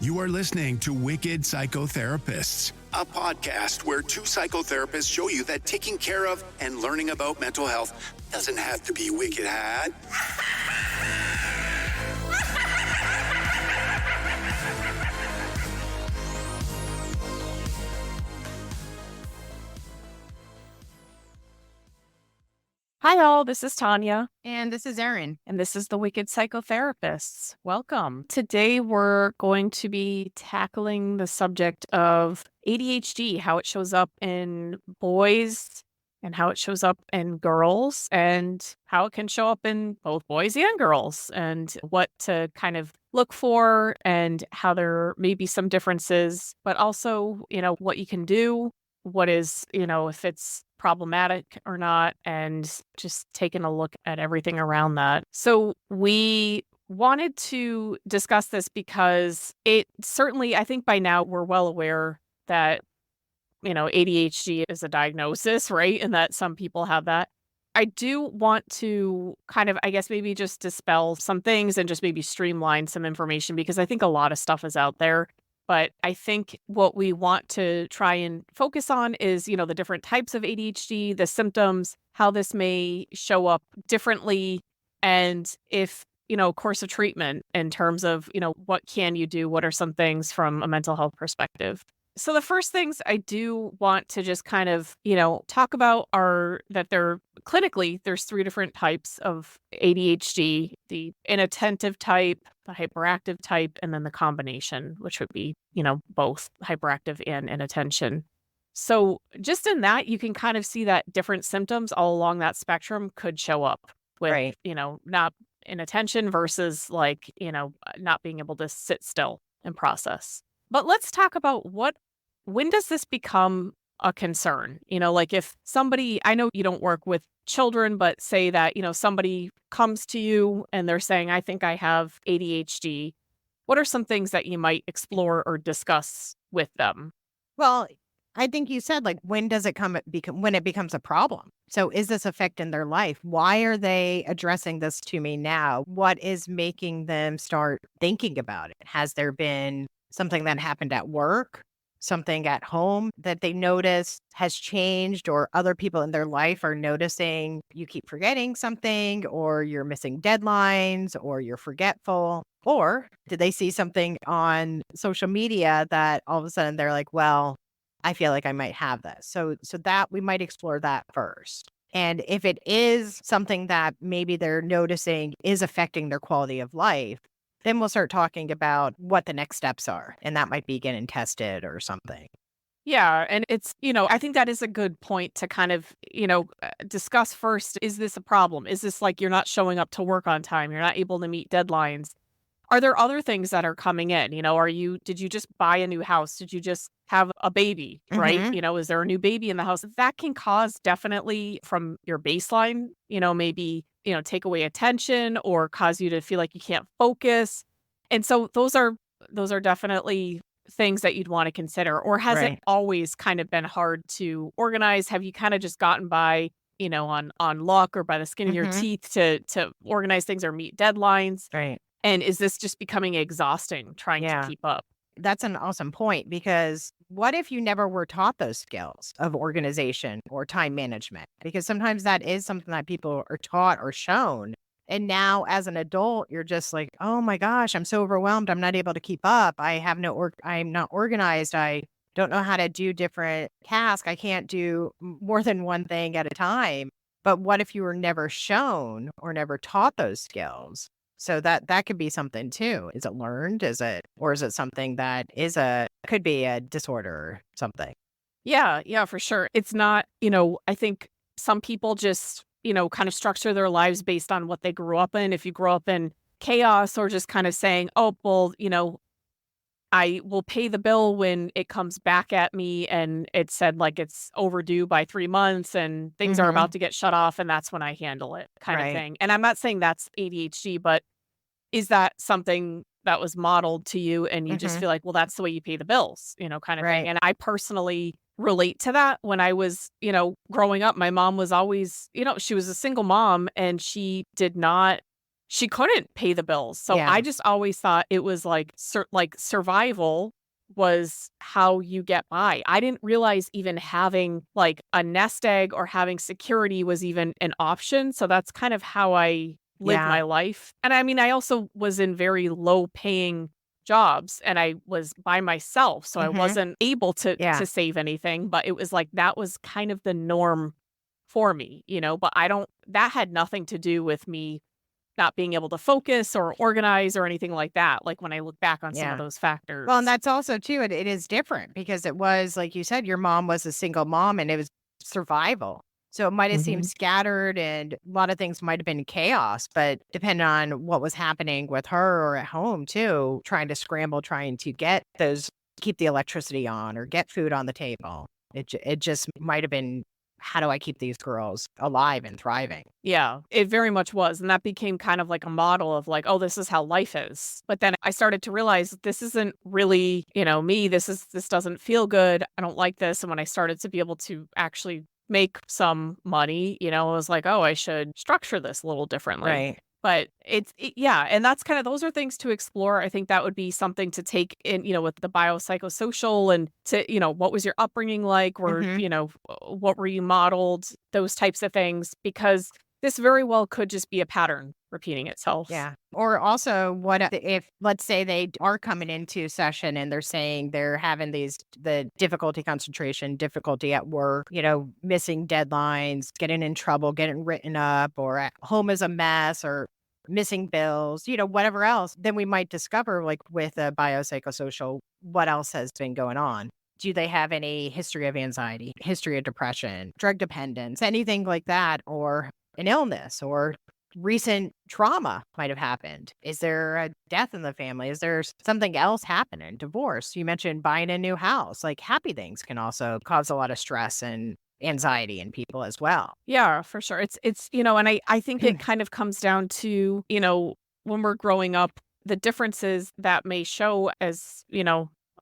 You are listening to Wicked Psychotherapists, a podcast where two psychotherapists show you that taking care of and learning about mental health doesn't have to be wicked hard. Hi all, this is Tanya. And this is Erin. And this is the Wicked Psychotherapists. Welcome. Today we're going to be tackling the subject of ADHD, how it shows up in boys and how it shows up in girls and how it can show up in both boys and girls and what to kind of look for and how there may be some differences, but also, what you can do, what is, if it's problematic or not, and just taking a look at everything around that. So we wanted to discuss this because it certainly, I think by now we're well aware that, ADHD is a diagnosis, right? And that some people have that. I do want to kind of, I guess, maybe just dispel some things and just maybe streamline some information because I think a lot of stuff is out there. But I think what we want to try and focus on is, the different types of ADHD, the symptoms, how this may show up differently, and if, course of treatment in terms of, what can you do? What are some things from a mental health perspective? So the first things I do want to just kind of, talk about are that clinically, there's three different types of ADHD, the inattentive type, the hyperactive type, and then the combination, which would be, both hyperactive and inattention. So just in that, you can kind of see that different symptoms all along that spectrum could show up with, Right. Not inattention versus not being able to sit still and process. But let's talk about when does this become a concern? Like if somebody, I know you don't work with children, but say that, somebody comes to you and they're saying, I think I have ADHD. What are some things that you might explore or discuss with them? Well, I think you said, when does it when it becomes a problem? So is this affecting their life? Why are they addressing this to me now? What is making them start thinking about it? Has there been something that happened at work, something at home that they notice has changed, or other people in their life are noticing you keep forgetting something, or you're missing deadlines, or you're forgetful? Or did they see something on social media that all of a sudden they're like, well, I feel like I might have this. So that we might explore that first. And if it is something that maybe they're noticing is affecting their quality of life, then we'll start talking about what the next steps are. And that might be getting tested or something. Yeah. And it's, I think that is a good point to kind of, discuss first. Is this a problem? Is this like you're not showing up to work on time? You're not able to meet deadlines? Are there other things that are coming in? Did you just buy a new house? Did you just have a baby, right? Mhm. Is there a new baby in the house? That can cause definitely from your baseline, maybe, take away attention or cause you to feel like you can't focus. And so those are definitely things that you'd want to consider. Or has it Right. always kind of been hard to organize? Have you kind of just gotten by, on luck or by the skin of your Mhm. teeth to organize things or meet deadlines? Right. And is this just becoming exhausting trying to Yeah. keep up? That's an awesome point, because what if you never were taught those skills of organization or time management? Because sometimes that is something that people are taught or shown. And now as an adult, you're just like, oh my gosh, I'm so overwhelmed. I'm not able to keep up. I'm not organized. I don't know how to do different tasks. I can't do more than one thing at a time. But what if you were never shown or never taught those skills? So that could be something too. Is it learned? Is it something that could be a disorder or something? Yeah, for sure. It's not, I think some people just, kind of structure their lives based on what they grew up in. If you grow up in chaos or just kind of saying, oh, well, I will pay the bill when it comes back at me and it said like it's overdue by 3 months and things are Mhm. about to get shut off and that's when I handle it kind of Right. thing. And I'm not saying that's ADHD, but is that something that was modeled to you and you just Mhm. feel like, well, that's the way you pay the bills, kind of thing. Right. And I personally relate to that. When I was, growing up, my mom was always, she was a single mom and she did not she couldn't pay the bills. So Yeah. I just always thought it was like survival was how you get by. I didn't realize even having like a nest egg or having security was even an option. So that's kind of how I lived Yeah. my life. And I mean, I also was in very low paying jobs and I was by myself. So I wasn't able Yeah. to save anything, but it was like that was kind of the norm for me, but that had nothing to do with me not being able to focus or organize or anything like that, like when I look back on some of Yeah. those factors. Well, and that's also too, it is different because it was, like you said, your mom was a single mom and it was survival. So it might have seemed Mhm. scattered and a lot of things might have been chaos, but depending on what was happening with her or at home too, trying to scramble, trying to keep the electricity on or get food on the table. It just might have been, how do I keep these girls alive and thriving? Yeah, it very much was. And that became kind of like a model of like, oh, this is how life is. But then I started to realize this isn't really, me. This doesn't feel good. I don't like this. And when I started to be able to actually make some money, I was like, oh, I should structure this a little differently. Right. But yeah. And that's kind of, those are things to explore. I think that would be something to take in, with the biopsychosocial and to, what was your upbringing like? Or, what were you modeled? Those types of things, because this very well could just be a pattern repeating itself. Yeah. Or also, what if, let's say they are coming into session and they're saying they're having the difficulty concentration, difficulty at work, missing deadlines, getting in trouble, getting written up, or at home is a mess, or missing bills, whatever else, then we might discover, like with a biopsychosocial, what else has been going on. Do they have any history of anxiety, history of depression, drug dependence, anything like that, or an illness or recent trauma might have happened? Is there a death in the family? Is there something else happening? Divorce. You mentioned buying a new house. Like happy things can also cause a lot of stress and anxiety in people as well. Yeah, for sure. It's and I think it kind of comes down to, when we're growing up, the differences that may show as,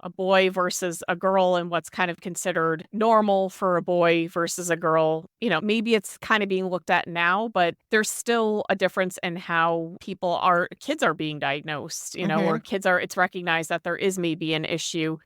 a boy versus a girl and what's kind of considered normal for a boy versus a girl. Maybe it's kind of being looked at now, but there's still a difference in how kids are being diagnosed, or it's recognized that there is maybe an issue.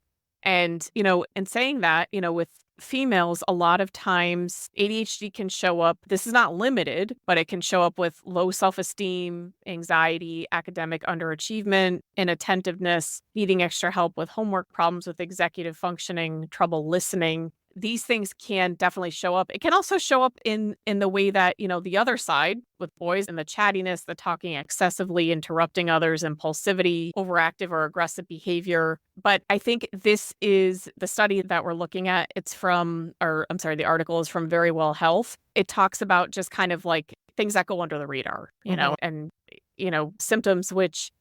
And, in saying that, with females, a lot of times ADHD can show up. This is not limited, but it can show up with low self-esteem, anxiety, academic underachievement, inattentiveness, needing extra help with homework, problems with executive functioning, trouble listening. These things can definitely show up. It can also show up in the way that, the other side with boys and the chattiness, the talking excessively, interrupting others, impulsivity, overactive or aggressive behavior. But I think this is the study that we're looking at. The article is from Very Well Health. It talks about just kind of like things that go under the radar, and, symptoms which,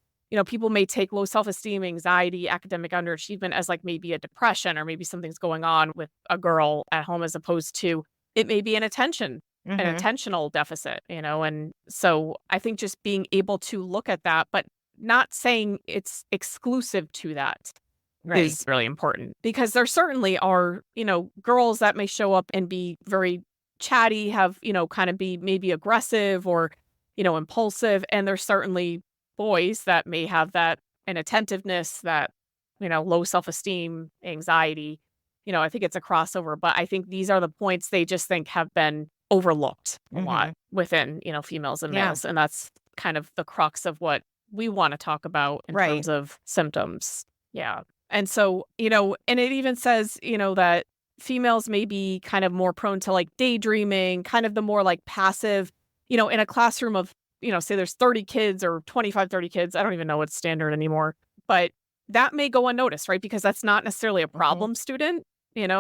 people may take low self-esteem, anxiety, academic underachievement as like maybe a depression or maybe something's going on with a girl at home, as opposed to it may be an attentional deficit, and so I think just being able to look at that, but not saying it's exclusive to that is really important, because there certainly are, girls that may show up and be very chatty, have, kind of be maybe aggressive or, impulsive. And there's certainly boys that may have that inattentiveness, that, low self-esteem, anxiety. I think it's a crossover, but I think these are the points they just think have been overlooked a lot within, females and males. And that's kind of the crux of what we want to talk about in terms of symptoms. Yeah. And so, and it even says, that females may be kind of more prone to like daydreaming, kind of the more like passive, in a classroom of, say there's 30 kids or 25, 30 kids. I don't even know what's standard anymore, but that may go unnoticed, right? Because that's not necessarily a problem student.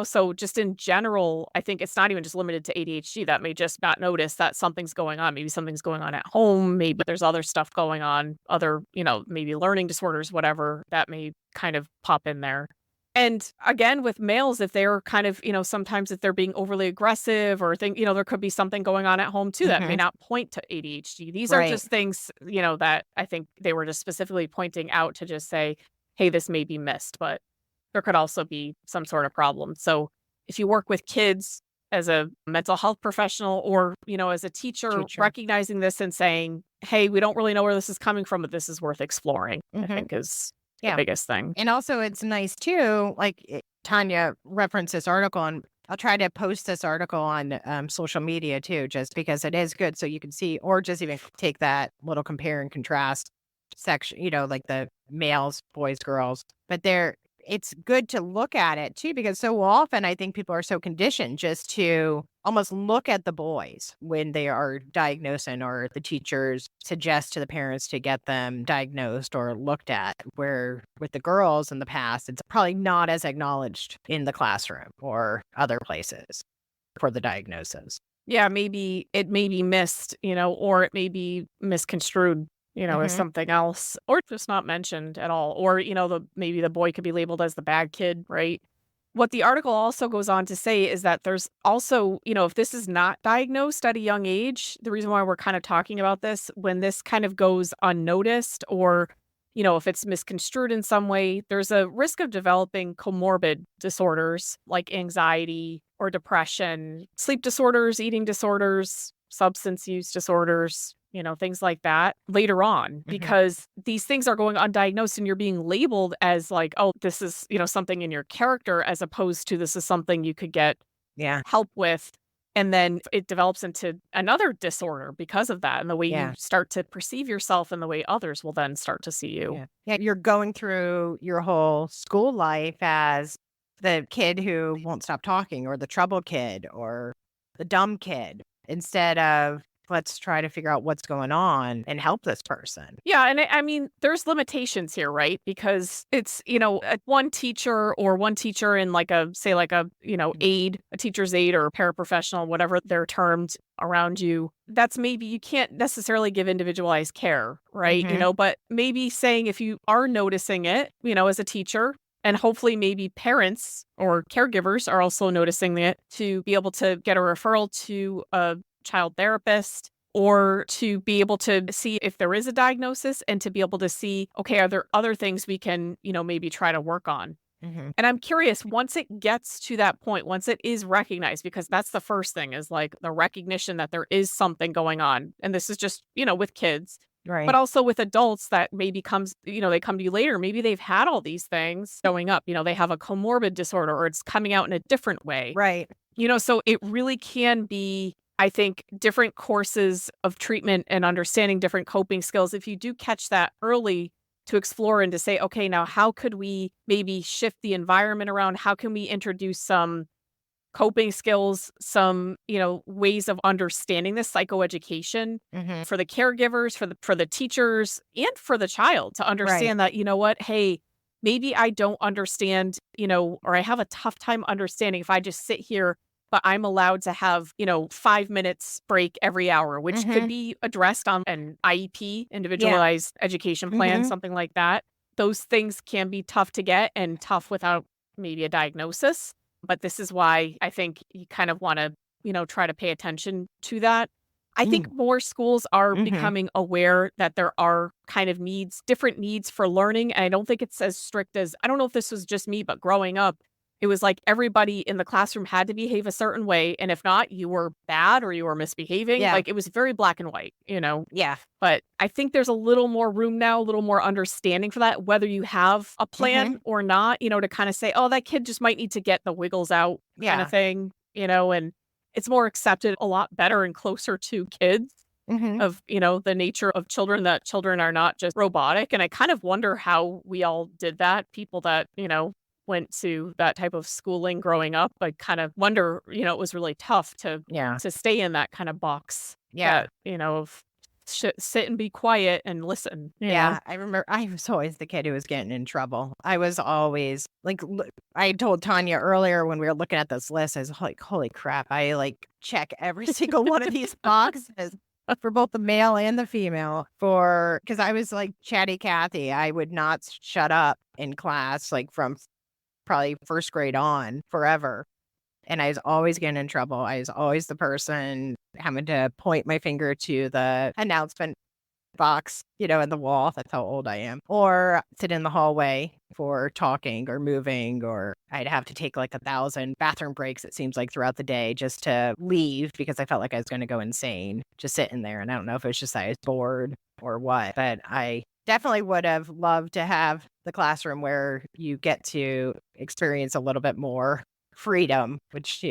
So just in general, I think it's not even just limited to ADHD. That may just not notice that something's going on. Maybe something's going on at home. Maybe there's other stuff going on, other, maybe learning disorders, whatever that may kind of pop in there. And again, with males, if they're kind of, sometimes if they're being overly aggressive or there could be something going on at home too that may not point to ADHD. These are just things, that I think they were just specifically pointing out to just say, hey, this may be missed, but there could also be some sort of problem. So if you work with kids as a mental health professional or, as a teacher, recognizing this and saying, hey, we don't really know where this is coming from, but this is worth exploring, I Mhm. think is the Yeah. biggest thing. And also, it's nice too. Tanya referenced this article, and I'll try to post this article on social media too, just because it is good. So you can see, or just even take that little compare and contrast section, like the males, boys, girls. But it's good to look at it too, because so often I think people are so conditioned just to almost look at the boys when they are diagnosing, or the teachers suggest to the parents to get them diagnosed or looked at, where with the girls in the past, it's probably not as acknowledged in the classroom or other places for the diagnosis. Yeah, maybe it may be missed, or it may be misconstrued, as Mhm. something else, or just not mentioned at all. Or, maybe the boy could be labeled as the bad kid, right? What the article also goes on to say is that there's also, if this is not diagnosed at a young age, the reason why we're kind of talking about this, when this kind of goes unnoticed, or, if it's misconstrued in some way, there's a risk of developing comorbid disorders like anxiety or depression, sleep disorders, eating disorders, substance use disorders, things like that later on, because these things are going undiagnosed and you're being labeled as like, oh, this is, something in your character, as opposed to this is something you could get Yeah. help with. And then it develops into another disorder because of that. And the way you Yeah. start to perceive yourself and the way others will then start to see you. Yeah. Yeah. You're going through your whole school life as the kid who won't stop talking, or the trouble kid, or the dumb kid, instead of let's try to figure out what's going on and help this person. Yeah, and I mean, there's limitations here, right? Because it's, one teacher in like a, say like a, aide, a teacher's aide or a paraprofessional, whatever they're termed around you. That's maybe you can't necessarily give individualized care, right? Mhm. But maybe saying if you are noticing it, as a teacher, and hopefully maybe parents or caregivers are also noticing it, to be able to get a referral to a child therapist, or to be able to see if there is a diagnosis, and to be able to see, okay, are there other things we can, maybe try to work on? Mhm. And I'm curious, once it gets to that point, once it is recognized, because that's the first thing, is like the recognition that there is something going on. And this is just, with kids, but Right. also with adults that maybe comes, they come to you later. Maybe they've had all these things showing up, they have a comorbid disorder, or it's coming out in a different way. Right. So it really can be, I think, different courses of treatment and understanding different coping skills. If you do catch that early, to explore and to say, okay, now how could we maybe shift the environment around? How can we introduce some coping skills, some, ways of understanding this, psychoeducation Mhm. for the caregivers, for the teachers, and for the child, to Right. understand that, what, hey, maybe I don't understand, or I have a tough time understanding if I just sit here, but I'm allowed to have, 5 minutes break every hour, which could Mhm. be addressed on an IEP, Yeah. individualized education plan, Mhm. something like that. Those things can be tough to get, and tough without maybe a diagnosis. But this is why I think you kind of want to, try to pay attention to that. I think more schools are Mhm. becoming aware that there are kind of different needs for learning. And I don't think it's as strict as, I don't know if this was just me, but growing up, it was like everybody in the classroom had to behave a certain way. And if not, you were bad or you were misbehaving. Yeah. Like it was very black and white, Yeah. But I think there's a little more room now, a little more understanding for that, whether you have a plan or not, to kind of say, oh, that kid just might need to get the wiggles out kind of Yeah. thing, and it's more accepted a lot better and closer to kids Mhm. of, the nature of children, that children are not just robotic. And I kind of wonder how we all did that. People that, went to that type of schooling growing up, I kind of wonder, it was really tough to Yeah. stay in that kind of box. Yeah. That, of sit and be quiet and listen, Yeah, I remember I was always the kid who was getting in trouble. I was always like, I told Tanya earlier when we were looking at this list, I was like, holy crap, I like check every single one of these boxes for both the male and the female, because I was like chatty Cathy. I would not shut up in class, like from probably first grade on forever. And I was always getting in trouble. I was always the person having to point my finger to the announcement box, in the wall. That's how old I am. Or sit in the hallway for talking or moving, or I'd have to take like 1,000 bathroom breaks, it seems like, throughout the day just to leave because I felt like I was going to go insane just sitting there. And I don't know if it's just I was bored or what, but I definitely would have loved to have the classroom where you get to experience a little bit more freedom, which,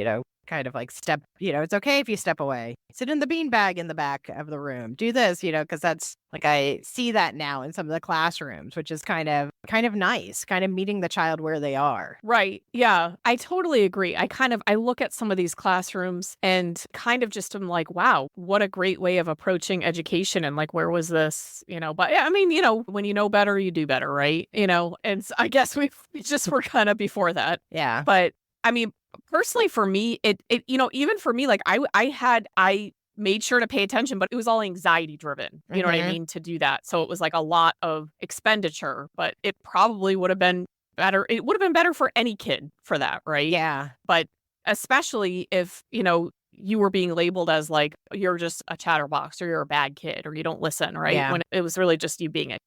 kind of like it's okay if you step away, sit in the beanbag in the back of the room, do this, because that's like, I see that now in some of the classrooms, which is kind of nice, kind of meeting the child where they are. Right. Yeah, I totally agree. I look at some of these classrooms and kind of just am like, wow, what a great way of approaching education. And like, where was this, but yeah, I mean, when you know better, you do better, right? And I guess we just were kind of before that. Yeah. But I mean, personally for me, it even for me, like I made sure to pay attention, but it was all anxiety driven. You know what I mean? To do that. So it was like a lot of expenditure, but it probably would have been better. It would have been better for any kid for that. Right. Yeah. But especially if, you were being labeled as like, you're just a chatterbox or you're a bad kid or you don't listen. Right. Yeah. When it was really just you being a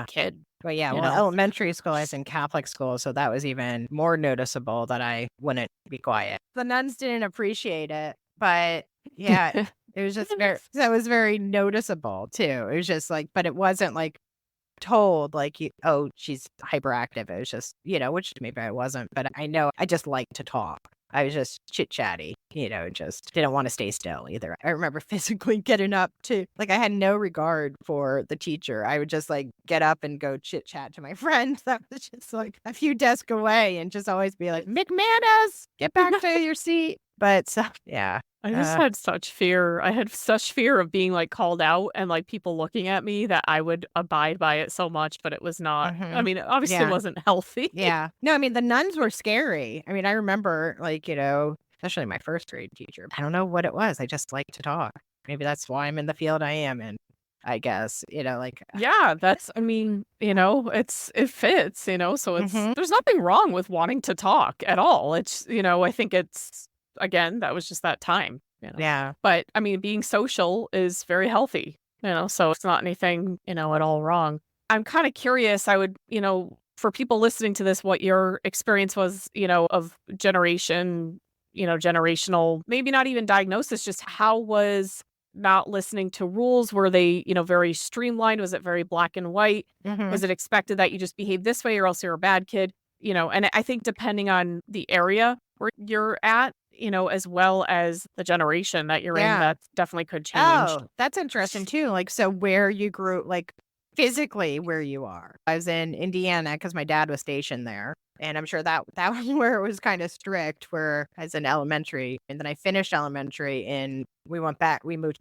kid. Well, yeah. Well, elementary school, I was in Catholic school, so that was even more noticeable that I wouldn't be quiet. The nuns didn't appreciate it, but yeah, it was just that was very noticeable too. It was just like, but it wasn't like told like, she's hyperactive. It was just, which maybe I wasn't, but I know I just like to talk. I was just chit-chatty, just didn't want to stay still either. I remember physically getting up to, like, I had no regard for the teacher. I would just like get up and go chit-chat to my friends that was just like a few desks away and just always be like, McManus, get back to your seat. But so, yeah. I just had such fear. I had such fear of being like called out and like people looking at me that I would abide by it so much, but it was not. I mean, obviously it wasn't healthy. Yeah. No, I mean, the nuns were scary. I mean, I remember like, especially my first grade teacher. I don't know what it was. I just like to talk. Maybe that's why I'm in the field I am in, I guess, like. Yeah, that's, I mean, it fits, so it's, there's nothing wrong with wanting to talk at all. It's, I think it's, again, that was just that time. Yeah. But I mean, being social is very healthy, so it's not anything, at all wrong. I'm kind of curious. I would, for people listening to this, what your experience was, of generational, maybe not even diagnosis, just how was not listening to rules? Were they, very streamlined? Was it very black and white? Was it expected that you just behave this way or else you're a bad kid? And I think depending on the area where you're at, as well as the generation that you're in, that definitely could change. Oh, that's interesting too. Like, so where you grew, like physically where you are. I was in Indiana because my dad was stationed there. And I'm sure that was where it was kind of strict, where I was in elementary. And then I finished elementary and we moved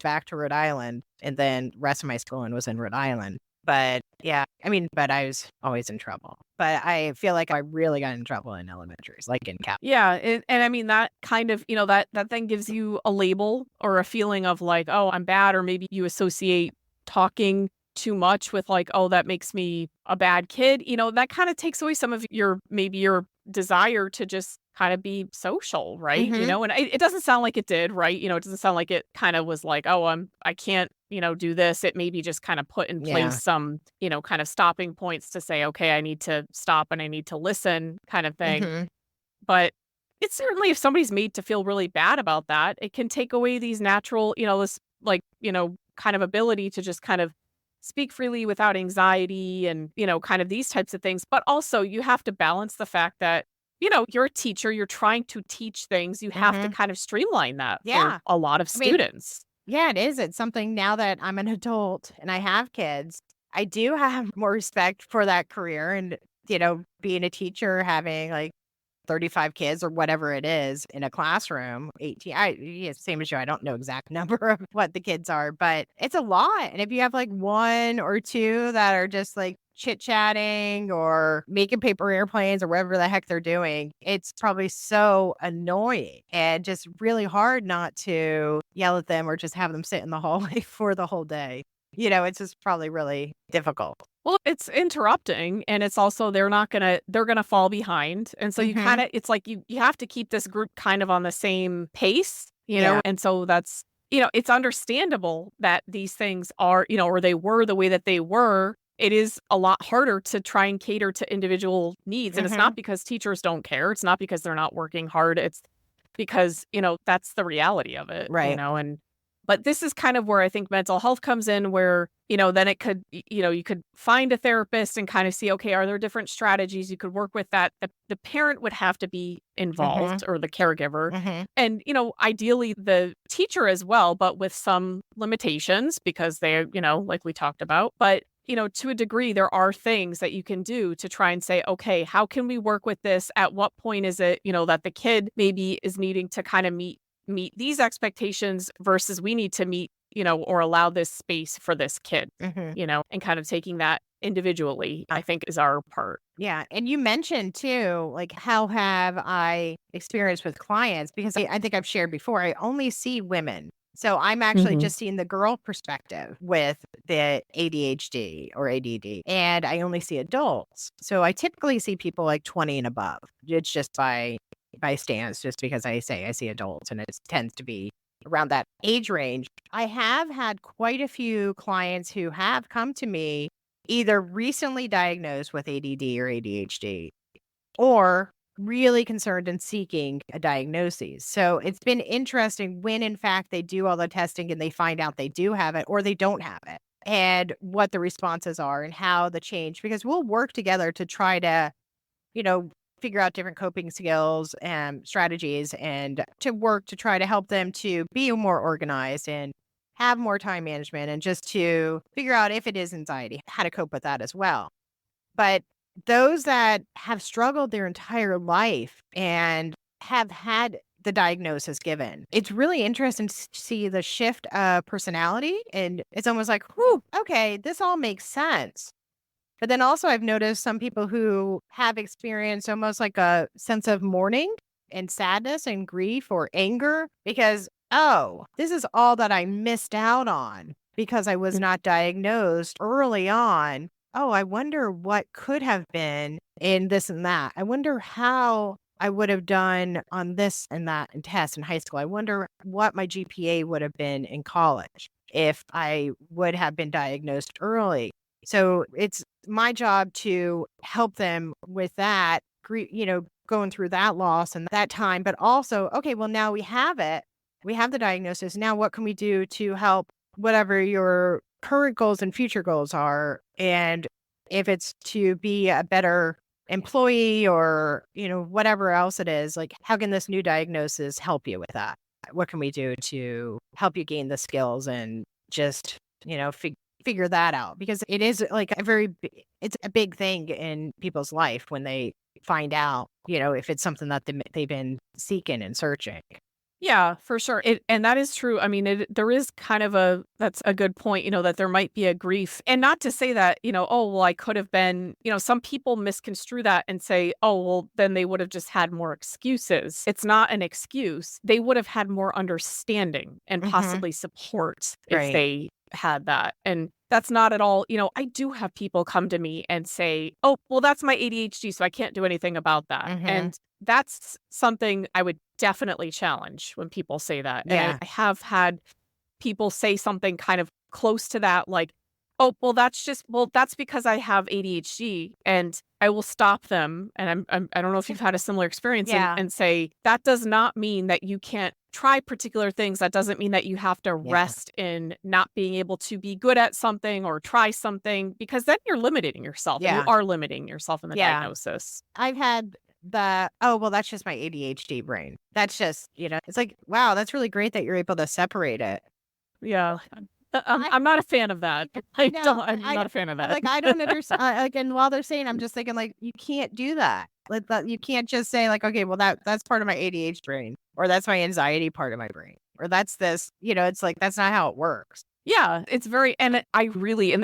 back to Rhode Island. And then the rest of my schooling was in Rhode Island. But yeah, I mean, but I was always in trouble. But I feel like I really got in trouble in elementaries, like in Cap. Yeah. And I mean, that kind of, that thing gives you a label or a feeling of like, oh, I'm bad. Or maybe you associate talking too much with like, oh, that makes me a bad kid. That kind of takes away some of your desire to just kind of be social, right? And it doesn't sound like it did, right? It doesn't sound like it kind of was like, oh, I can't, do this. It maybe just kind of put in place some, kind of stopping points to say, okay, I need to stop and I need to listen kind of thing. But it's certainly, if somebody's made to feel really bad about that, it can take away these natural, this like, kind of ability to just kind of speak freely without anxiety and, kind of these types of things. But also you have to balance the fact that, you're a teacher, you're trying to teach things. You have to kind of streamline that for a lot of students. Yeah, it is. It's something now that I'm an adult and I have kids, I do have more respect for that career and, being a teacher, having like 35 kids or whatever it is in a classroom, 18, same as you. I don't know exact number of what the kids are, but it's a lot. And if you have like one or two that are just like chit-chatting or making paper airplanes or whatever the heck they're doing, it's probably so annoying and just really hard not to yell at them or just have them sit in the hallway for the whole day. It's just probably really difficult. Well, it's interrupting, and it's also they're going to fall behind. And so you kind of, it's like you have to keep this group kind of on the same pace, and so that's it's understandable that these things are, or they were the way that they were. It is a lot harder to try and cater to individual needs. And it's not because teachers don't care. It's not because they're not working hard. It's because, that's the reality of it, Right. but this is kind of where I think mental health comes in, where, then it could, you could find a therapist and kind of see, okay, are there different strategies you could work with that the parent would have to be involved, or the caregiver, and, ideally the teacher as well, but with some limitations because they, like we talked about. But, to a degree, there are things that you can do to try and say, okay, how can we work with this? At what point is it, that the kid maybe is needing to kind of meet these expectations versus we need to meet, or allow this space for this kid, and kind of taking that individually, I think, is our part. Yeah. And you mentioned too, like, how have I experienced with clients? Because I think I've shared before, I only see women. So I'm actually just seeing the girl perspective with the ADHD or ADD, and I only see adults. So I typically see people like 20 and above. It's just by stance, just because I see adults, and it tends to be around that age range. I have had quite a few clients who have come to me either recently diagnosed with ADD or ADHD, or really concerned and seeking a diagnosis. So it's been interesting when, in fact, they do all the testing and they find out they do have it or they don't have it, and what the responses are and how the change, because we'll work together to try to, figure out different coping skills and strategies, and to work to try to help them to be more organized and have more time management, and just to figure out if it is anxiety, how to cope with that as well. But those that have struggled their entire life and have had the diagnosis given, it's really interesting to see the shift of personality. And it's almost like, whew, okay, this all makes sense. But then also I've noticed some people who have experienced almost like a sense of mourning and sadness and grief or anger because, oh, this is all that I missed out on because I was not diagnosed early on. Oh, I wonder what could have been in this and that. I wonder how I would have done on this and that in tests in high school. I wonder what my GPA would have been in college if I would have been diagnosed early. So it's my job to help them with that, going through that loss and that time, but also, okay, well, now we have it. We have the diagnosis. Now what can we do to help whatever your current goals and future goals are? And if it's to be a better employee or, whatever else it is, like, how can this new diagnosis help you with that? What can we do to help you gain the skills and just, figure that out? Because it is like it's a big thing in people's life when they find out, if it's something that they've been seeking and searching. Yeah, for sure. And that is true. I mean, there is kind of that's a good point, that there might be a grief. And not to say that, oh, well, I could have been, some people misconstrue that and say, oh, well, then they would have just had more excuses. It's not an excuse. They would have had more understanding and possibly support if they had that. And that's not at all, I do have people come to me and say, oh, well, that's my ADHD, so I can't do anything about that. And that's something I would definitely challenge when people say that. Yeah. And I have had people say something kind of close to that, like, oh, well, that's because I have ADHD. And I will stop them. And I don't know if you've had a similar experience and say, that does not mean that you can't try particular things. That doesn't mean that you have to rest in not being able to be good at something or try something, because then you're limiting yourself. Yeah. And you are limiting yourself in the diagnosis. I've had oh, well, that's just my ADHD brain. That's just, it's like, wow, that's really great that you're able to separate it. Yeah. I'm not a fan of that. I'm not a fan of that. Like, I don't understand. And while they're saying, I'm just thinking, like, you can't do that. Like, you can't just say, like, okay, well, that's part of my ADHD brain, or that's my anxiety part of my brain, or that's this. It's like, that's not how it works. Yeah, it's and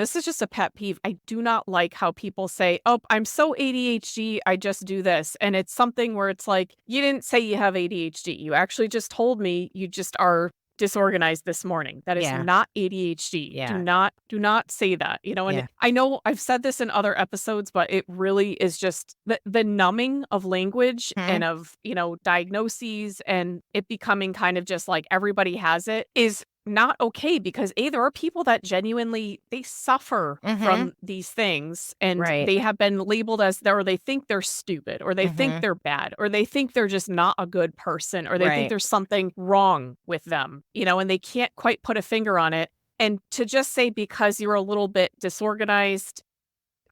this is just a pet peeve. I do not like how people say, oh, I'm so ADHD, I just do this. And it's something where it's like, you didn't say you have ADHD. You actually just told me you just are disorganized this morning. That is not ADHD. Yeah. Do not say that, and I know I've said this in other episodes, but it really is just the numbing of language and of, diagnoses, and it becoming kind of just like everybody has it is not okay because there are people that genuinely, they suffer from these things and Right. they have been labeled as, or they think they're stupid, or they think they're bad, or they think they're just not a good person, or they think Right. there's something wrong with them, and they can't quite put a finger on it. And to just say because you're a little bit disorganized,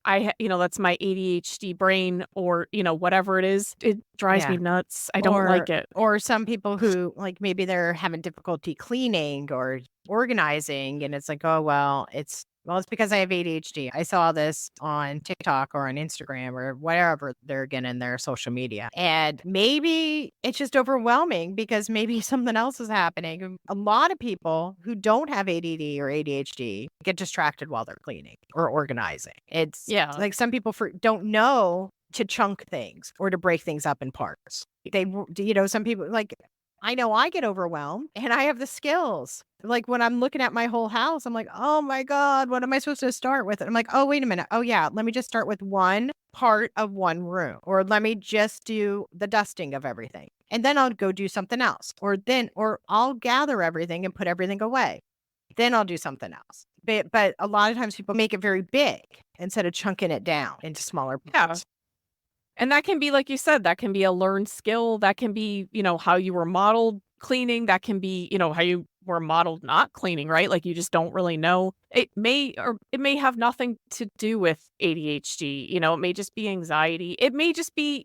that's my ADHD brain, or, whatever it is, it drives me nuts. I don't like it. Or some people who, like, maybe they're having difficulty cleaning or organizing, and it's like, oh, well, it's because I have ADHD. I saw this on TikTok or on Instagram or wherever they're getting their social media. And maybe it's just overwhelming because maybe something else is happening. A lot of people who don't have ADD or ADHD get distracted while they're cleaning or organizing. It's like some people don't know to chunk things or to break things up in parts. Some people, like, I know I get overwhelmed and I have the skills. Like when I'm looking at my whole house, I'm like, oh my God, what am I supposed to start with? And I'm like, oh, wait a minute. Oh yeah, let me just start with one part of one room, or let me just do the dusting of everything. And then I'll go do something else. Or I'll gather everything and put everything away. Then I'll do something else. But a lot of times people make it very big instead of chunking it down into smaller parts. And that can be, like you said, that can be a learned skill. That can be, how you were modeled cleaning. That can be, how you were modeled not cleaning, right? Like you just don't really know. It may have nothing to do with ADHD. It may just be anxiety. It may just be,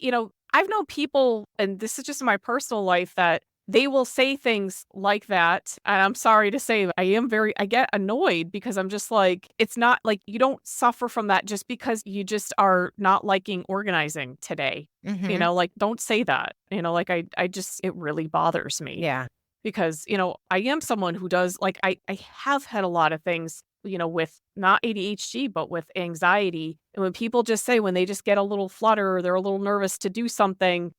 I've known people, and this is just in my personal life, that they will say things like that. And I'm sorry to say, I get annoyed because I'm just like, it's not like you don't suffer from that just because you just are not liking organizing today. Like, don't say that. It really bothers me. Yeah. Because, I am someone who does, like, I have had a lot of things, with not ADHD, but with anxiety. And when people just say, when they just get a little flutter or they're a little nervous to do something,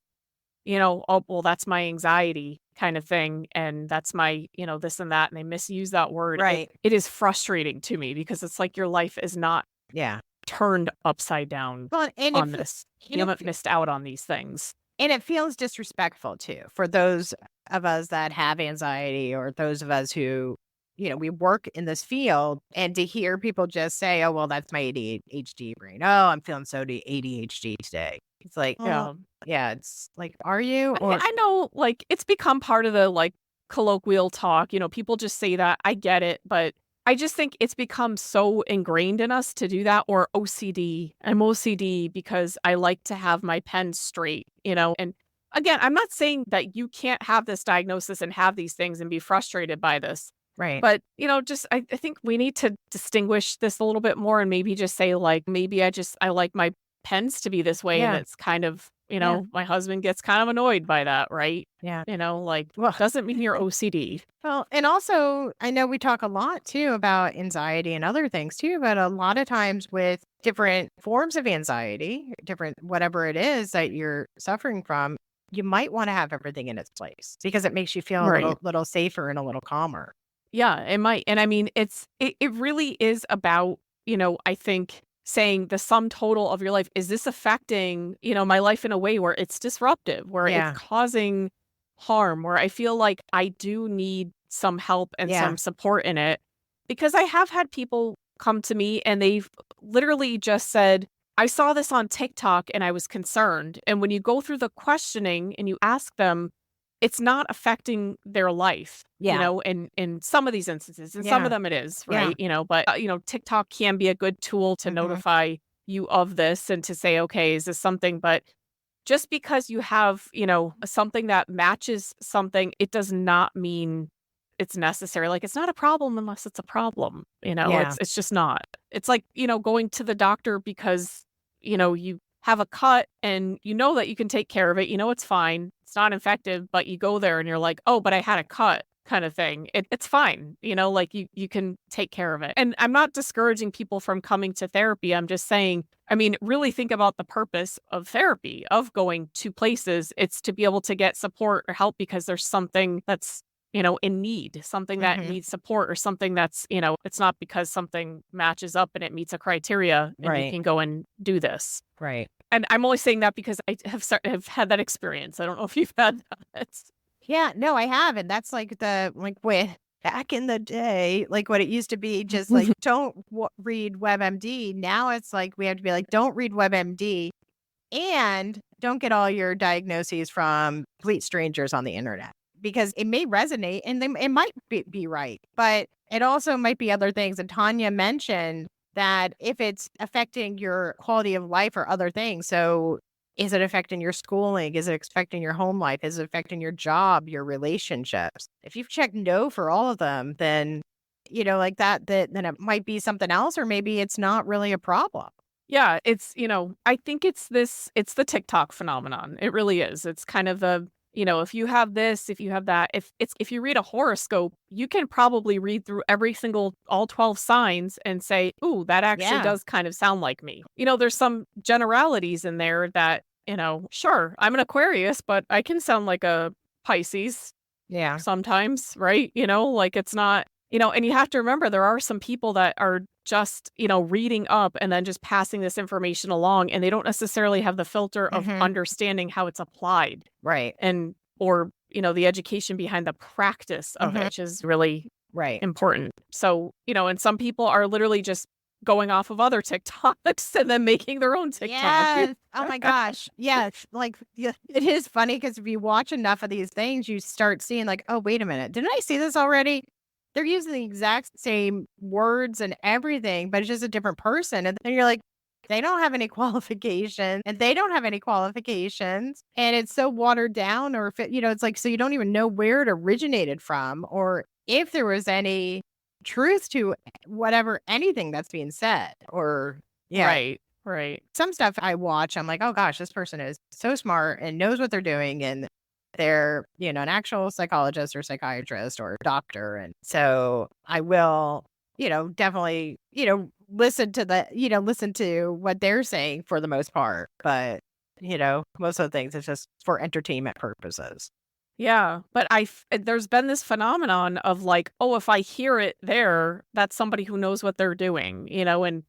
oh, well, that's my anxiety kind of thing. And that's my, this and that. And they misuse that word. Right. It is frustrating to me because it's like your life is not turned upside down on this. You haven't missed out on these things. And it feels disrespectful too for those of us that have anxiety, or those of us who, we work in this field, and to hear people just say, oh, well, that's my ADHD brain. Oh, I'm feeling so ADHD today. It's like, yeah, it's like, are you? Or I know, like, it's become part of the, like, colloquial talk. People just say that. I get it, but I just think it's become so ingrained in us to do that. Or OCD. I'm OCD because I like to have my pen straight, and again, I'm not saying that you can't have this diagnosis and have these things and be frustrated by this. Right. But, I think we need to distinguish this a little bit more, and maybe just say, like, maybe I like my pens to be this way. And it's kind of, my husband gets kind of annoyed by that, right? Yeah. Doesn't mean you're OCD. Well, and also, I know we talk a lot too about anxiety and other things too, but a lot of times with different forms of anxiety, different whatever it is that you're suffering from, you might want to have everything in its place because it makes you feel a little safer and a little calmer. Yeah, it might. And I mean, it really is about, I think, saying the sum total of your life. Is this affecting, my life in a way where it's disruptive, where it's causing harm, where I feel like I do need some help and some support in it? Because I have had people come to me and they've literally just said, I saw this on TikTok and I was concerned. And when you go through the questioning and you ask them, it's not affecting their life, in some of these instances. In some of them it is, right? But, TikTok can be a good tool to notify you of this and to say, okay, is this something? But just because you have, something that matches something, it does not mean it's necessary. Like, it's not a problem unless it's a problem, it's just not. It's like, going to the doctor because, you have a cut and that you can take care of it. It's fine. It's not infective, but you go there and you're like, oh, but I had a cut kind of thing. It's fine. Like you can take care of it. And I'm not discouraging people from coming to therapy. I'm just saying, really think about the purpose of therapy, of going to places. It's to be able to get support or help because there's something that's, in need, something that needs support, or something that's, it's not because something matches up and it meets a criteria and you can go and do this. Right. And I'm only saying that because I have had that experience. I don't know if you've had that. Yeah, no, I have. And that's with back in the day, like what it used to be, just like, don't read WebMD. Now it's like, we have to be like, don't read WebMD and don't get all your diagnoses from complete strangers on the internet, because it may resonate and it might be right, but it also might be other things. And Tanya mentioned that if it's affecting your quality of life or other things. So is it affecting your schooling? Is it affecting your home life? Is it affecting your job, your relationships? If you've checked no for all of them, then, like that, then it might be something else, or maybe it's not really a problem. Yeah, it's, I think it's the TikTok phenomenon. It really is. It's kind of if you have this, if you have that, if you read a horoscope, you can probably read through all 12 signs and say, ooh, that actually does kind of sound like me. There's some generalities in there that, sure, I'm an Aquarius, but I can sound like a Pisces. Yeah. Sometimes, right? Like it's not, and you have to remember there are some people that are just, reading up and then just passing this information along, and they don't necessarily have the filter of understanding how it's applied. Right. Or the education behind the practice of it, which is really important. So, and some people are literally just going off of other TikToks and then making their own TikTok. Yes. Oh my gosh. Yes. Like, it is funny because if you watch enough of these things, you start seeing like, oh, wait a minute. Didn't I see this already? They're using the exact same words and everything, but it's just a different person. And then you're like, they don't have any qualifications and they don't have any qualifications. And it's so watered down, or, it's like, so you don't even know where it originated from, or if there was any truth to anything that's being said, or Right. Some stuff I watch, I'm like, oh gosh, this person is so smart and knows what they're doing, and they're, an actual psychologist or psychiatrist or doctor. And so I will, definitely, listen to what they're saying for the most part. But, most of the things, it's just for entertainment purposes. Yeah, but there's been this phenomenon of like, oh, if I hear it there, that's somebody who knows what they're doing, and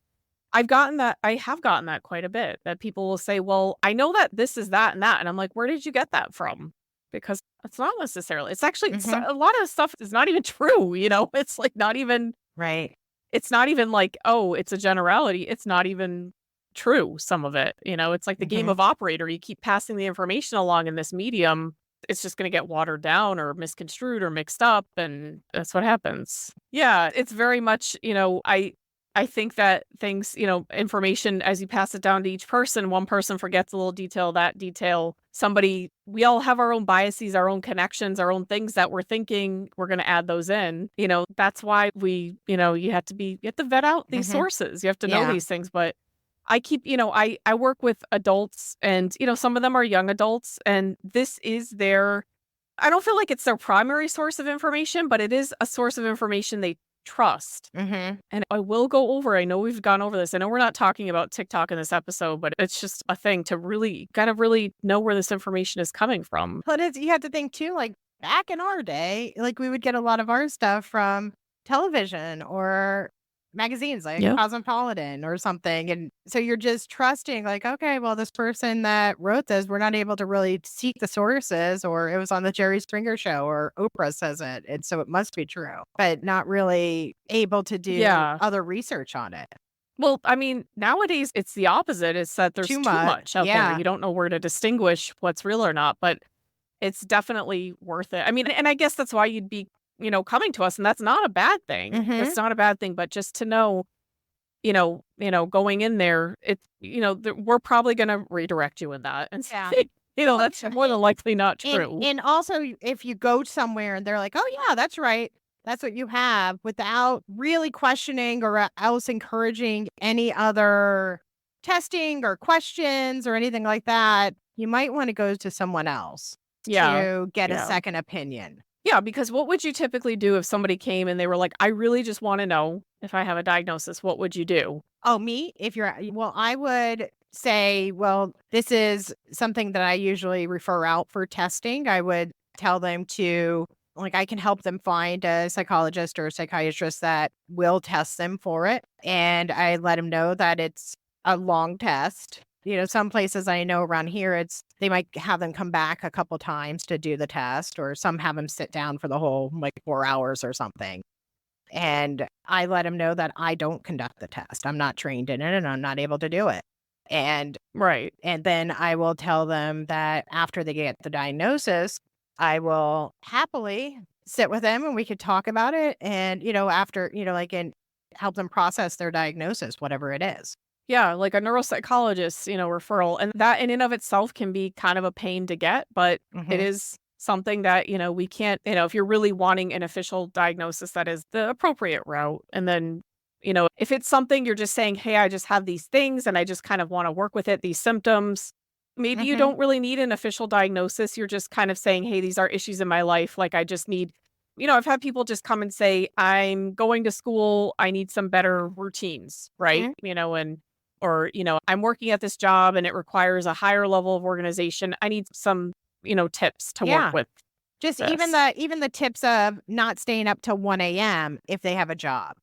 I have gotten that quite a bit, that people will say, well, I know that this is that and that. And I'm like, where did you get that from? Because it's not necessarily, it's actually, a lot of stuff is not even true, it's like not even, right. It's not even like, oh, it's a generality. It's not even true, some of it, it's like the game of operator. You keep passing the information along in this medium, it's just going to get watered down or misconstrued or mixed up. And that's what happens. Yeah, it's very much, I think that things, information, as you pass it down to each person, one person forgets a little detail, that detail. We all have our own biases, our own connections, our own things that we're thinking we're going to add those in. That's why you have to vet out these sources. You have to know these things. But I keep, I work with adults, and, some of them are young adults, and this is I don't feel like it's their primary source of information, but it is a source of information they trust. And I will go over, I know we've gone over this. I know we're not talking about TikTok in this episode, but it's just a thing to really know where this information is coming from. But you have to think too, like back in our day, like we would get a lot of our stuff from television or magazines like Cosmopolitan or something. And so you're just trusting like, okay, well, this person that wrote this, we're not able to really seek the sources, or it was on the Jerry Springer show, or Oprah says it, and so it must be true, but not really able to do other research on it. Well, I mean, nowadays it's the opposite. It's that there's too much out there. You don't know where to distinguish what's real or not, but it's definitely worth it. I mean, and I guess that's why you'd be coming to us, and that's not a bad thing. It's not a bad thing, but just to know, going in there, it's, we're probably going to redirect you in that. And say, that's more than likely not true. And also, if you go somewhere and they're like, oh yeah, that's right, that's what you have, without really questioning or else encouraging any other testing or questions or anything like that, you might want to go to someone else to get a second opinion. Yeah, because what would you typically do if somebody came and they were like, I really just want to know if I have a diagnosis? What would you do? Oh, me? I would say, well, this is something that I usually refer out for testing. I would tell them I can help them find a psychologist or a psychiatrist that will test them for it. And I let them know that it's a long test. some places I know around here, they might have them come back a couple times to do the test, or some have them sit down for the whole 4 hours or something. And I let them know that I don't conduct the test. I'm not trained in it and I'm not able to do it. And Right. and then I will tell them that after they get the diagnosis, I will happily sit with them and we could talk about it. And, after, and help them process their diagnosis, whatever it is. Yeah, like a neuropsychologist, referral. And that in and of itself can be kind of a pain to get, but it is something that, we can't, if you're really wanting an official diagnosis, that is the appropriate route. And then, if it's something you're just saying, hey, I just have these things and I just kind of want to work with it, these symptoms, maybe you don't really need an official diagnosis. You're just kind of saying, hey, these are issues in my life. Like I just need, I've had people just come and say, I'm going to school. I need some better routines, right? Or, I'm working at this job and it requires a higher level of organization. I need some, tips to work with. Just this. even the tips of not staying up till 1 a.m. if they have a job.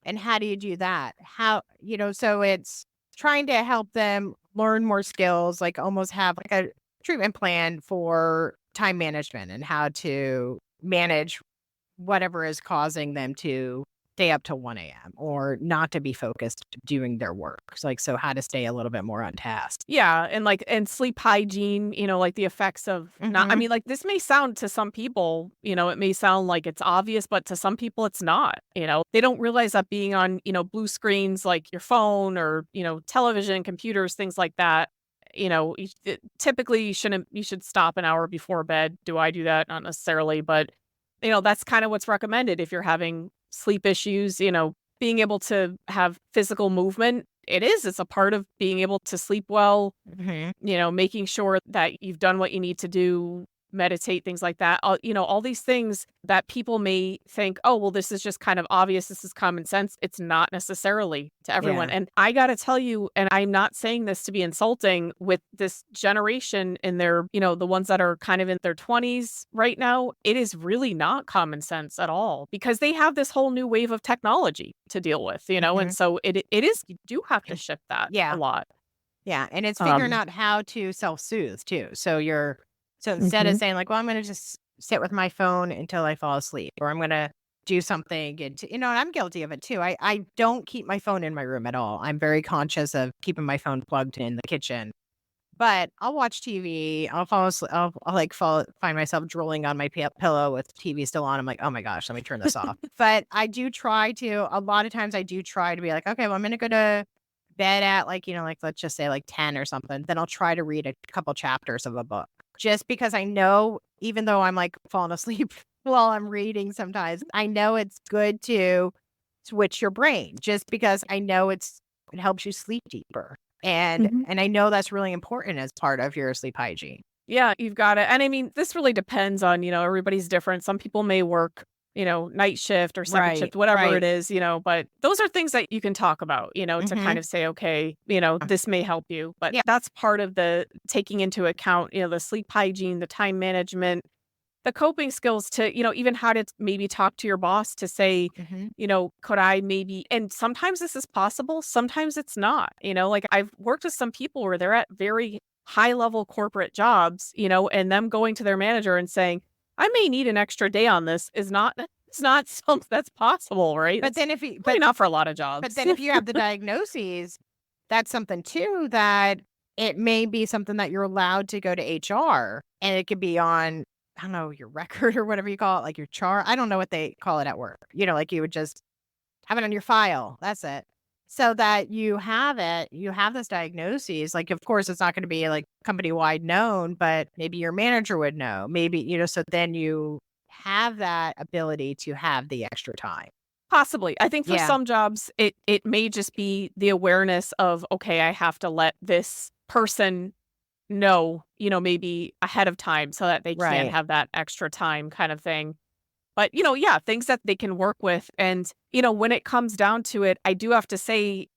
And how do you do that? So it's trying to help them learn more skills, like almost have like a treatment plan for time management and how to manage whatever is causing them to stay up till 1 a.m. or not to be focused doing their work. So how to stay a little bit more on task. Yeah. And sleep hygiene, like the effects of not, I mean, like this may sound to some people, it may sound like it's obvious, but to some people it's not, they don't realize that being on, blue screens, like your phone or, television, computers, things like that, typically you should stop an hour before bed. Do I do that? Not necessarily, but that's kind of what's recommended if you're having sleep issues, being able to have physical movement. It's a part of being able to sleep well, making sure that you've done what you need to do, meditate, things like that. All these things that people may think, oh, well, this is just kind of obvious. This is common sense. It's not necessarily to everyone. Yeah. And I got to tell you, and I'm not saying this to be insulting, with this generation in their, the ones that are kind of in their 20s right now, it is really not common sense at all because they have this whole new wave of technology to deal with, and so it is, you do have to shift that a lot. Yeah. And it's figuring out how to self-soothe too. So instead of saying like, well, I'm going to just sit with my phone until I fall asleep, or I'm going to do something, and I'm guilty of it too. I don't keep my phone in my room at all. I'm very conscious of keeping my phone plugged in the kitchen, but I'll watch TV. I'll fall asleep. I'll find myself drooling on my pillow with TV still on. I'm like, oh my gosh, let me turn this off. But a lot of times I do try to be like, okay, well, I'm going to go to bed at let's just say like 10 or something. Then I'll try to read a couple chapters of a book. Just because I know, even though I'm like falling asleep while I'm reading sometimes, I know it's good to switch your brain just because I know it helps you sleep deeper. And I know that's really important as part of your sleep hygiene. Yeah, you've got it. And I mean, this really depends on, everybody's different. Some people may work, night shift or second shift, whatever it is, but those are things that you can talk about, to kind of say, okay, this may help you. But that's part of the taking into account, the sleep hygiene, the time management, the coping skills to, even how to maybe talk to your boss to say, could I maybe, and sometimes this is possible, sometimes it's not, like I've worked with some people where they're at very high level corporate jobs, and them going to their manager and saying, I may need an extra day on this it's not something that's possible, right? But then not for a lot of jobs. But then if you have the diagnoses, that's something too that it may be something that you're allowed to go to HR, and it could be on, I don't know, your record or whatever you call it, like your chart. I don't know what they call it at work. Like you would just have it on your file. That's it. So that you have this diagnosis. Like, of course, it's not going to be like company-wide known, but maybe your manager would know. Maybe, so then you have that ability to have the extra time. Possibly. I think for some jobs, it may just be the awareness of, okay, I have to let this person know, maybe ahead of time so that they can have that extra time kind of thing. But, things that they can work with. And, when it comes down to it, I do have to say,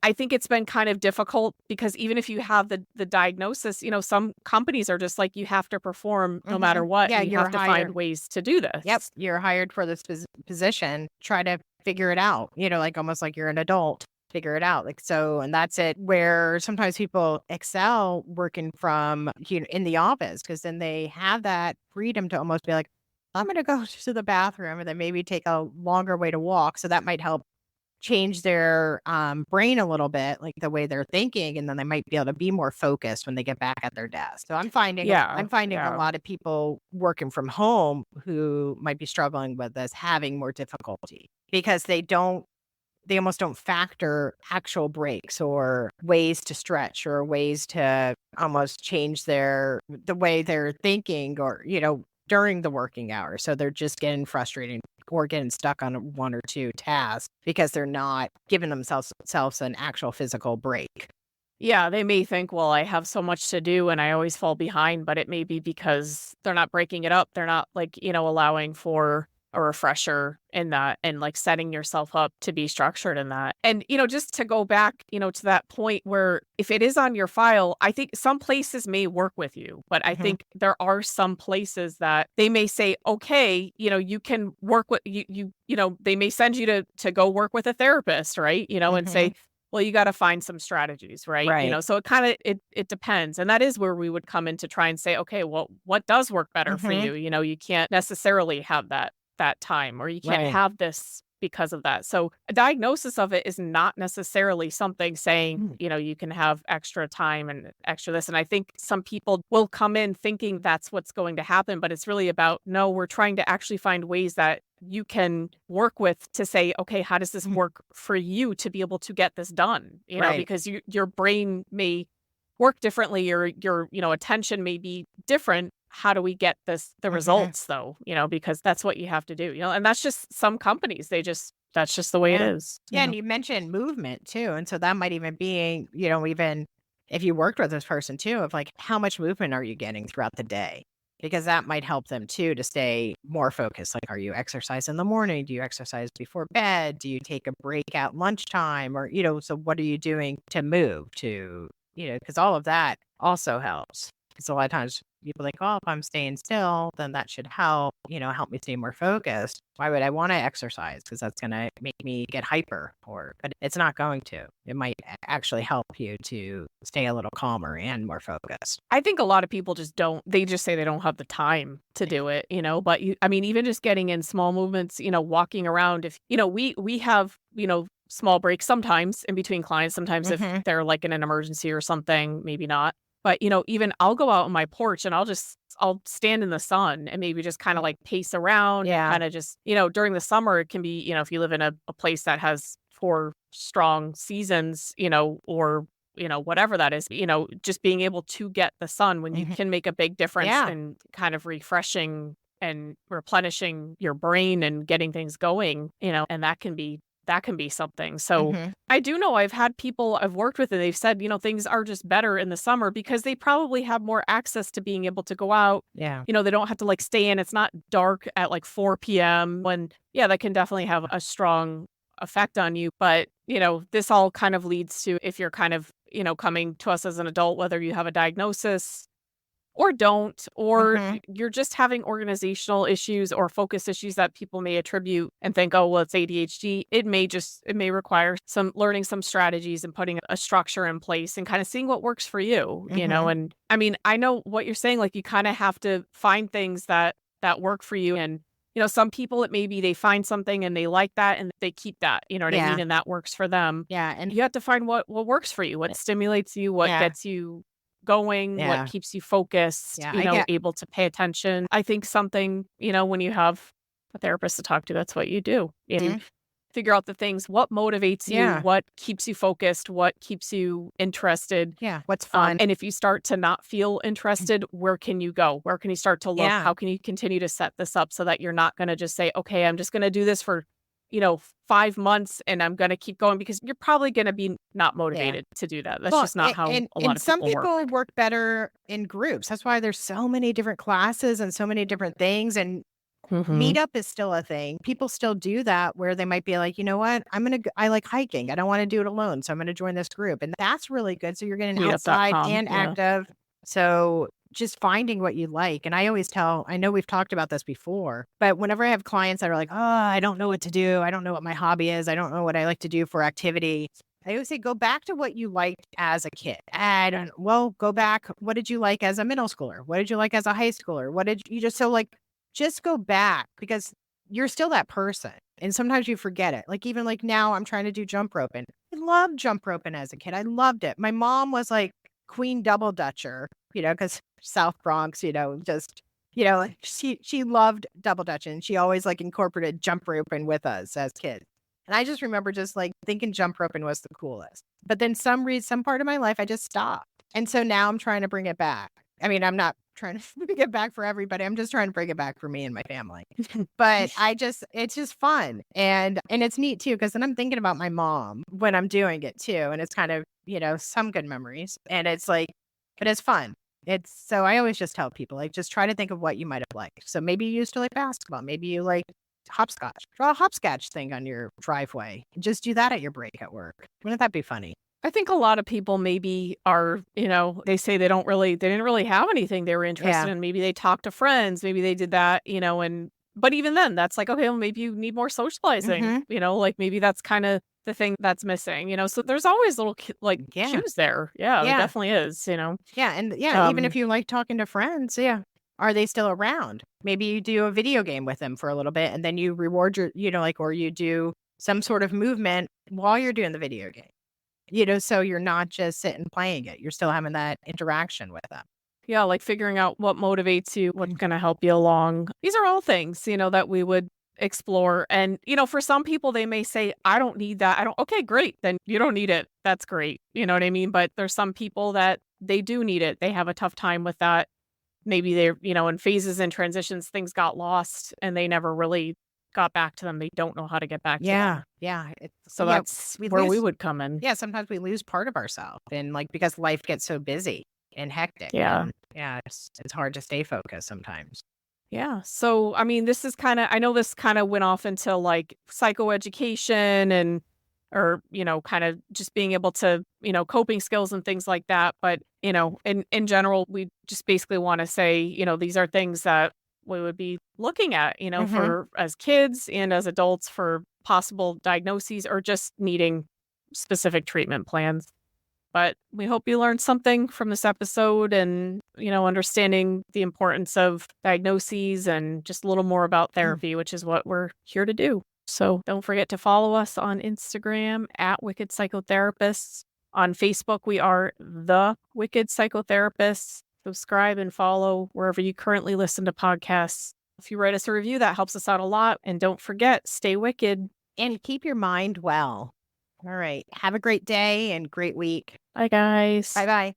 I think it's been kind of difficult because even if you have the diagnosis, some companies are just like, you have to perform no matter what. Yeah, you have to find ways to do this. Yep. You're hired for this position. Try to figure it out, like almost like you're an adult figure it out. Like, so, and that's it where sometimes people excel working from, in the office, because then they have that freedom to almost be like, I'm going to go to the bathroom and then maybe take a longer way to walk. So that might help change their brain a little bit, like the way they're thinking, and then they might be able to be more focused when they get back at their desk. So I'm finding a lot of people working from home who might be struggling with this having more difficulty because they almost don't factor actual breaks or ways to stretch or ways to almost change the way they're thinking or, during the working hours. So they're just getting frustrated or getting stuck on one or two tasks because they're not giving themselves an actual physical break. Yeah, they may think, well, I have so much to do and I always fall behind, but it may be because they're not breaking it up. They're not allowing for a refresher in that and setting yourself up to be structured in that. And, just to go back, to that point where if it is on your file, I think some places may work with you, but I think there are some places that they may say, okay, you can work with they may send you to go work with a therapist, right? And say, well, you got to find some strategies, right? Right. So it depends. And that is where we would come in to try and say, okay, well, what does work better for you? You can't necessarily have that time, or you can't have this because of that. So a diagnosis of it is not necessarily something saying, you can have extra time and extra this. And I think some people will come in thinking that's what's going to happen, but it's really about, no, we're trying to actually find ways that you can work with to say, okay, how does this work for you to be able to get this done? Because your brain may work differently, your attention may be different. How do we get the results though? Because that's what you have to do, and that's just some companies. That's just the way it is. Yeah. And you mentioned movement too. And so that might even be, even if you worked with this person too, of how much movement are you getting throughout the day? Because that might help them too to stay more focused. Like, are you exercise in the morning? Do you exercise before bed? Do you take a break at lunchtime? Or, so what are you doing to move to, because all of that also helps. Because a lot of times people think, oh, if I'm staying still, then that should help me stay more focused. Why would I want to exercise? Because that's going to make me get hyper, but it's not going to. It might actually help you to stay a little calmer and more focused. I think a lot of people they just say they don't have the time to do it, but even just getting in small movements, walking around, if, we have, small breaks sometimes in between clients, sometimes if they're in an emergency or something, maybe not. But, even I'll go out on my porch and I'll stand in the sun and maybe just kind of pace around. Yeah. Kind of just, during the summer, it can be, if you live in a place that has 4 strong seasons, or, whatever that is, just being able to get the sun when you can make a big difference in kind of refreshing and replenishing your brain and getting things going, and that can be something. So I do know I've had people I've worked with and they've said, things are just better in the summer because they probably have more access to being able to go out. Yeah. They don't have to stay in. It's not dark at 4 p.m. when, that can definitely have a strong effect on you. But, this all kind of leads to if you're kind of, coming to us as an adult, whether you have a diagnosis or don't, or you're just having organizational issues or focus issues that people may attribute and think, oh, well, it's ADHD. It may require learning some strategies and putting a structure in place and kind of seeing what works for you, and I know what you're saying, you kind of have to find things that work for you. And, some people, it may be they find something and they like that and they keep that, you know what I mean? And that works for them. Yeah. And you have to find what works for you, what stimulates you, what gets you going, what keeps you focused, able to pay attention. I think something, when you have a therapist to talk to, that's what you do. You figure out the things, what motivates you, what keeps you focused, what keeps you interested. Yeah. What's fun. And if you start to not feel interested, where can you go? Where can you start to look? Yeah. How can you continue to set this up so that you're not going to just say, okay, I'm just going to do this for 5 months and I'm going to keep going, because you're probably going to be not motivated to do that. That's just not how a lot of people work. Some people work better in groups. That's why there's so many different classes and so many different things. And meetup is still a thing. People still do that where they might be like, you know what? I like hiking. I don't want to do it alone. So I'm going to join this group. And that's really good. So you're getting outside and active. So just finding what you like. And I always I know we've talked about this before, but whenever I have clients that are like, oh, I don't know what to do. I don't know what my hobby is. I don't know what I like to do for activity. I always say, go back to what you liked as a kid. Go back. What did you like as a middle schooler? What did you like as a high schooler? What did you just go back because you're still that person. And sometimes you forget it. Like, even like now I'm trying to do jump roping. I loved jump roping as a kid. I loved it. My mom was like Queen Double Dutcher, because South Bronx, she loved double dutching. She always like incorporated jump roping with us as kids. And I just remember just like thinking jump roping was the coolest. But then some part of my life, I just stopped. And so now I'm trying to bring it back. I mean, I'm not trying to bring it back for everybody. I'm just trying to bring it back for me and my family. But it's just fun. And it's neat too, because then I'm thinking about my mom when I'm doing it too. And it's kind of, some good memories. And it's like, but it's fun. So I always just tell people, like, just try to think of what you might have liked. So maybe you used to like basketball. Maybe you like hopscotch. Draw a hopscotch thing on your driveway. Just do that at your break at work. Wouldn't that be funny? I think a lot of people maybe are, they say they didn't really have anything they were interested in. Maybe they talked to friends. Maybe they did that, but even then that's like, okay, well, maybe you need more socializing, like maybe that's kind of the thing that's missing, so there's always little cues there. Yeah, there definitely is, Yeah. And even if you like talking to friends, are they still around? Maybe you do a video game with them for a little bit and then you reward or you do some sort of movement while you're doing the video game. So you're not just sitting playing it. You're still having that interaction with them. Yeah, like figuring out what motivates you, what's going to help you along. These are all things, that we would explore. And, for some people, they may say, I don't need that. Okay, great. Then you don't need it. That's great. You know what I mean? But there's some people that they do need it. They have a tough time with that. Maybe they're, in phases and transitions, things got lost and they never really got back to them. They don't know how to get back to them. Yeah. So that's where we would come in. Yeah. Sometimes we lose part of ourselves and because life gets so busy and hectic. Yeah. And, it's hard to stay focused sometimes. Yeah. So, I mean, I know this kind of went off into like psychoeducation or kind of just being able to, coping skills and things like that. But, in general, we just basically want to say, these are things that we would be looking at, for as kids and as adults for possible diagnoses or just needing specific treatment plans. But we hope you learned something from this episode and, understanding the importance of diagnoses and just a little more about therapy, which is what we're here to do. So don't forget to follow us on Instagram at Wicked Psychotherapists. On Facebook, we are The Wicked Psychotherapists. Subscribe and follow wherever you currently listen to podcasts. If you write us a review, that helps us out a lot. And don't forget, stay wicked. And keep your mind well. All right. Have a great day and great week. Bye, guys. Bye-bye.